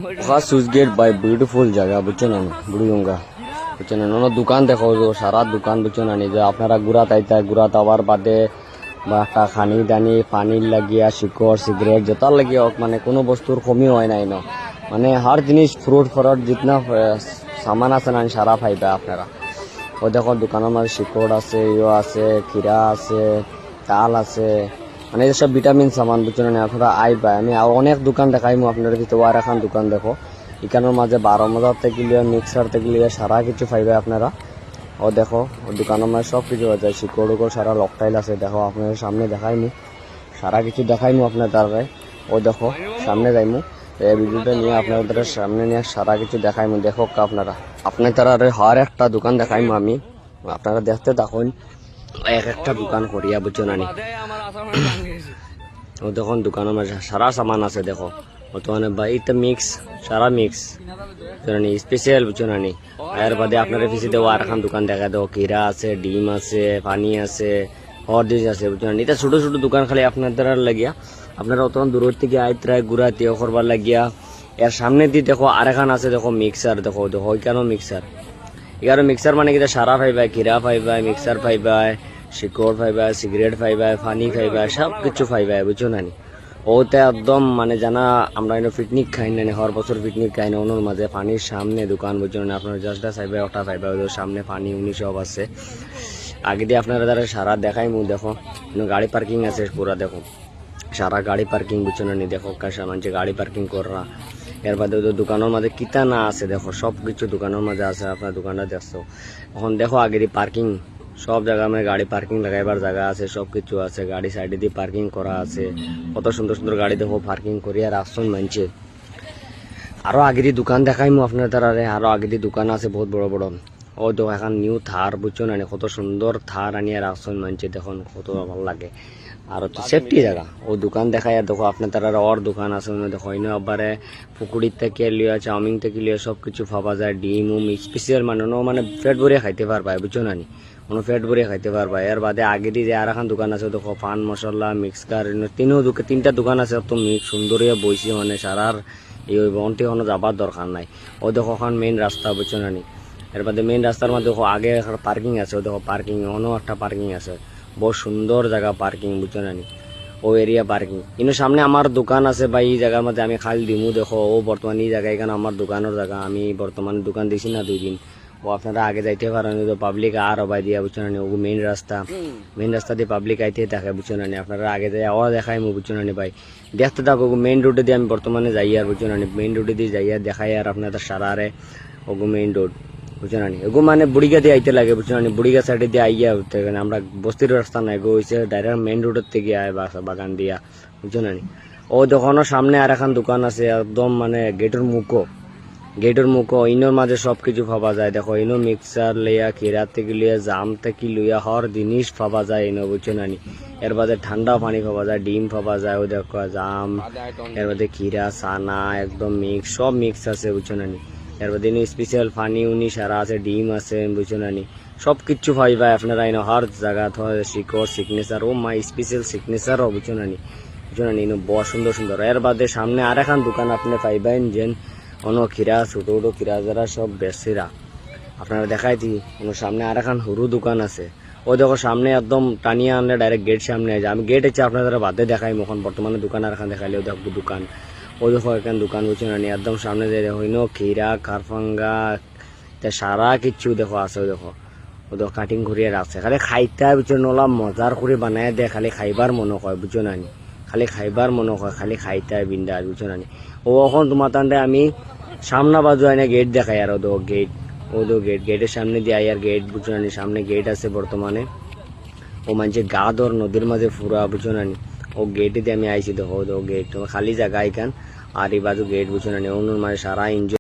switch gate by beautiful জায়গা বুঝছেন না বুড়িগঙ্গা বুঝছেন না দোকান দেখো সারা দোকান বুঝছেন না যে আপনারা গুড়া তাইতা গুড়া তাওয়ার বাদে বা একটা খানি দানি পানির লাগিয়া শিকড় সিগারেট যেটার লাগিয়ে হোক মানে কোনো বস্তুর কমি হয় নাই ন মানে হার জিনিস ফ্রুট ফ্রট জিতনা সামান আছে না সারা পাইবে আপনারা ও দেখো দোকানের মাঝে শিকড় আছে ইয়ে আছে খিরা আছে তাল আছে মানে এইসব ভিটামিন সামান বুঝছেন না আপনারা আইবা আমি অনেক দোকান দেখাইমু আপনার ভিতরে আর এখন দোকান দেখো এখানের মাঝে 12 মজার থেকে লিয়ে মিক্সার থেকে লিয়ে সারা কিছু পাইবে আপনারা ও দেখো ও দোকানের মাঝে সব কিছু আছে শিকড় সারা লকটাইল আছে দেখো আপনার সামনে দেখাইমু সারা কিছু দেখাইমু আপনার দ্বারাই ও দেখো সামনে যাইমু এই ভিডিওটা নিয়ে আপনাদের সামনে নিয়ে সারা কিছু দেখাইমু দেখো আপনারা আপনার তারা হর একটা দোকান দেখাইমু আমি আপনারা দেখতে থাকুন এক একটা দোকান করিয়া বুঝছো না ও দেখুন দোকানের মাঝে সারা সামান আছে দেখো বর্তমানে বা এটা মিক্স সারা মিক্স স্পেশাল বুঝছো না এর বাদে আপনার পিছিয়ে দেবো আর এখন দোকান দেখা দেবো কিরা আছে ডিম আছে পানি আছে হর জিনিস আছে বুঝছো না এটা ছোটো ছোটো দোকান খালি আপনাদের লাগিয়া আপনারা অত দূরের থেকে আইতরায় গুড়া তেও করবার লাগিয়া এর সামনে দিয়ে দেখো আর এখন আছে দেখো মিক্সার দেখো দেখো ওইখানেও মিক্সার এগারো মিক্সার মানে কিনা সারা পাইবা কিরা পাইবা মিক্সার পাইবা শিকড় পাইবা সিগারেট পাইবা পানি পাইবা সব কিছু পাইবা বুঝছো না ওতে একদম মানে জানা আমরা পিকনিক খাই না হর বছর পিকনিক খাই না ওনার মাঝে পানির সামনে দোকান বুঝছো না আপনার জাস্ট চাইবে ওটা পাইবা ওদের সামনে পানি উনি সব আছে আগে দিয়ে আপনারা দ্বারা সারা দেখাই মু দেখো গাড়ি পার্কিং আছে পুরা দেখো সারা গাড়ি পার্কিং বুঝছো না দেখো কাশা মানছে গাড়ি পার্কিং করা এর বাদে ওদের দোকানের মাঝে কিতা না আছে দেখো সব কিছু দোকানের মাঝে আছে আপনার দোকানটা দেখছো এখন দেখো আগে দিয়ে পার্কিং সব জায়গা মানে গাড়ি পার্কিং লাগাইবার জায়গা আছে সব কিছু আছে গাড়ি সাইডে দিয়ে পার্কিং করা আছে কত সুন্দর সুন্দর গাড়ি দেখো পার্কিং করিয়া রাখছেন মানছে আরো আগে দিয়ে দোকান দেখাইমু আপনার তারা আরো আগে দিয়ে দোকান আছে বহুত বড় বড় ও দেখো এখন নিউ থার বুঝছো না কত সুন্দর থার আনিয়া রাখছেন মানছে দেখুন কত ভালো লাগে আর হচ্ছে সেফটি জায়গা ও দোকান দেখায় আর দেখো আপনার তারা ওর দোকান আছে দেখো ইনো আবারে পুকুরির থেকে লিয়া চাউমিন থেকে লিয়া সব কিছু পাওয়া যায় ডিম উম স্পেশাল মানে পেট ভরিয়ে খাইতে পারবা বুঝছো না কোনো পেট ভরিয়ে খাইতে পারবা এর বাদে আগে দিয়ে আর এখন দোকান আছে দেখো পান মশলা মিক্সকার তিনটা দোকান আছে তো সুন্দরিয়া বইছি মানে সারার এই বন্টি কোনো যাবার দরকার নাই ও দেখো এখন মেইন রাস্তা বুঝছো না এর বাদে মেইন রাস্তার মধ্যে দেখো আগে পার্কিং আছে ও দেখো পার্কিং অনেক একটা পার্কিং আছে বহুত সুন্দর জায়গা পার্কিং বুঝছো না ও এরিয়া পার্কিং কিন্তু সামনে আমার দোকান আছে বা এই জায়গার মধ্যে আমি খাল দিমু দেখো ও বর্তমানে এই জায়গা এখানে আমার দোকানের জায়গা আমি বর্তমানে দোকান দিছি না 2 দিন ও আপনারা আগে যাইতে পারেন তো পাবলিক আর অবাই দিয়া বুঝছো না ও মেইন রাস্তা দিয়ে পাবলিক আইতে থাকে বুঝছো না আপনারা আগে যাই আওয়া দেখাই মু বুঝছো না ভাই দেখতে থাকো মেইন রোডে দিয়ে আমি বর্তমানে যাই আর বুঝছো না মেইন রোডে দিয়ে যাই আর দেখাই আর আপনাদের সারারে ওগো মেইন রোড বুঝছো না ওগো মানে বুড়িগা দিয়ে আইতে লাগে বুঝছো না বুড়িগা সাইডে দিয়ে আইয়া আমরা বস্তির রাস্তা নাই গো হয়েছে ডাইরেক্ট মেইন রোডের থেকে আয় বাগান দিয়া বুঝছো না ও দোকানের সামনে আর এখন দোকান আছে একদম মানে গেটের মুখো ইনোর মাঝে সব কিছু পাওয়া যায় দেখো ইনো মিক্সার লইয়া খিরা থেকে লইয়া জাম থেকে লইয়া হর জিনিস পাওয়া যায় ইনো বুঝছো না এর বাদে ঠান্ডা পানি পাওয়া যায় ডিম পাওয়া যায় ও দেখো জাম এর বাদে খিরা সানা একদম মিক্স সব মিক্স আছে বুঝছো না এর বাদে স্পেশাল পানি উনি সারা আছে ডিম আছে বুঝছো না সব কিছু পাইবা আপনারা ইনো হর জায়গা শিকড় সিগনেচার ও মাই স্পেশাল সিগনেচারও বুঝছো না ইনো বড় সুন্দর সুন্দর এর বাদে সামনে আর এখন দোকান আপনি পাইবেন যেন অন্য খিরা ছোটো ছোটো খিরা যারা সব বেশিরা আপনারা দেখাই দিই সামনে আর এখন সরু দোকান আছে ও দেখো সামনে একদম টানিয়ে আনলে ডাইরেক্ট গেট সামনে আছে আমি গেট হচ্ছে আপনারা বাদে দেখাই এখন বর্তমানে দোকান আর এখন দেখাইলেও দেখো দোকান ও দেখো এখানে দোকান বুঝছো না একদম সামনে যে দেখো খিরা কারফাঙ্গা সারা কিচ্ছু দেখো আছে দেখো ও দেখো কাটিং করিয়ে রাখছে খালি খাইতে বুঝছো নলা মজার করে বানায় দেয় খালি খাইবার মনে হয় বুঝছো না খালি খাইবার মনে হয় খালি খাইতে বিন্দা বুঝছো না ও এখন তোমার তান্ডে আমি সামনা বাজু আইনা গেট দেখাই আর গেটের সামনে দিয়ে আই আর গেট বুঝছো না সামনে গেট আছে বর্তমানে ও মানছে গাদ ওর নদীর মাঝে ফুরা বুঝছো না ও গেটে দিয়ে আমি আইছি দেখো গেট খালি জায়গা এখান আর এই বাজু গেট বুঝছো না অন্য মাঝে সারা এনজয়